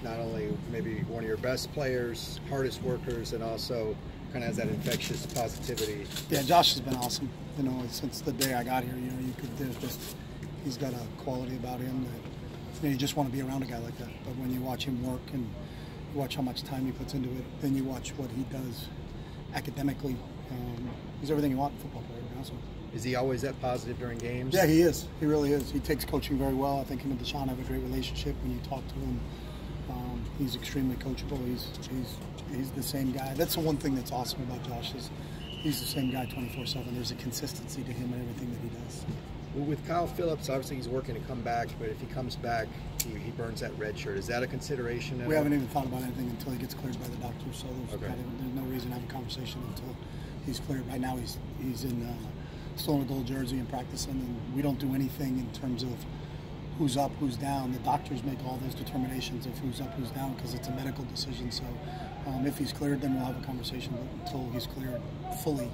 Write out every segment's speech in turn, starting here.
not only maybe one of your best players, hardest workers, and also kind of has that infectious positivity. Yeah, Josh has been awesome. You know, since the day I got here, he's got a quality about him that you just want to be around a guy like that. But when you watch him work and you watch how much time he puts into it, then you watch what he does academically. He's everything you want in a football player, to be honest with you. Is he always that positive during games? Yeah, he is. He really is. He takes coaching very well. I think him and Deshaun have a great relationship. When you talk to him, he's extremely coachable. He's the same guy. That's the one thing that's awesome about Josh is he's the same guy 24/7. There's a consistency to him in everything that he does. Well, with Kyle Phillips, obviously he's working to come back, but if he comes back, he burns that red shirt. Is that a consideration? We haven't even thought about anything until he gets cleared by the doctor, so there's, okay. There's no reason to have a conversation until he's cleared. Right now he's still in a gold jersey and practicing, and we don't do anything in terms of who's up, who's down. The doctors make all those determinations of who's up, who's down, because it's a medical decision. So if he's cleared, then we'll have a conversation, but until he's cleared fully,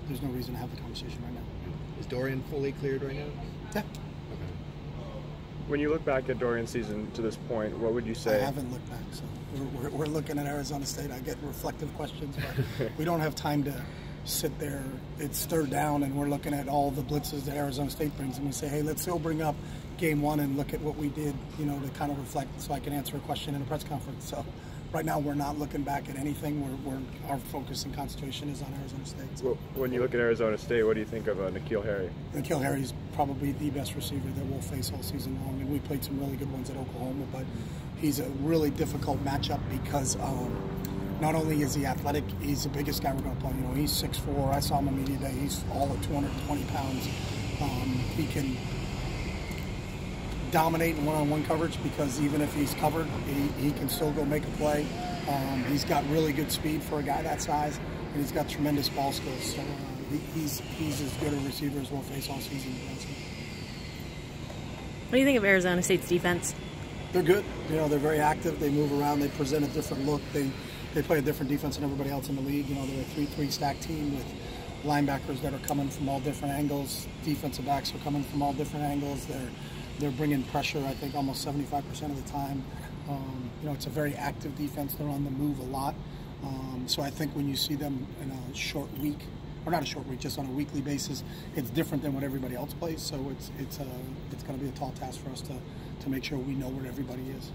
there's no reason to have the conversation right now. Is Dorian fully cleared right now? Yeah. Okay. When you look back at Dorian's season to this point, what would you say? I haven't looked back, so we're looking at Arizona State. I get reflective questions, but we don't have time to sit there. It's third down, and we're looking at all the blitzes that Arizona State brings, and we say, hey, let's still bring up game one and look at what we did, to kind of reflect so I can answer a question in a press conference. So right now we're not looking back at anything. Our focus and concentration is on Arizona State. So. Well, when you look at Arizona State, what do you think of N'Keal Harry? N'Keal Harry is probably the best receiver that we'll face all season long, and we played some really good ones at Oklahoma, but he's a really difficult matchup because not only is he athletic, he's the biggest guy we're going to play. He's 6'4". I saw him on media day. He's all of 220 pounds. He can dominate in one-on-one coverage because even if he's covered, he can still go make a play. He's got really good speed for a guy that size, and he's got tremendous ball skills. So he's as good a receiver as we'll face all season. What do you think of Arizona State's defense? They're good. They're very active. They move around. They present a different look. They play a different defense than everybody else in the league. They're a 3-3 stack team with linebackers that are coming from all different angles. Defensive backs are coming from all different angles. They're bringing pressure, I think, almost 75% of the time. It's a very active defense. They're on the move a lot. So I think when you see them in a short week, or not a short week, just on a weekly basis, it's different than what everybody else plays. So it's going to be a tall task for us to make sure we know where everybody is.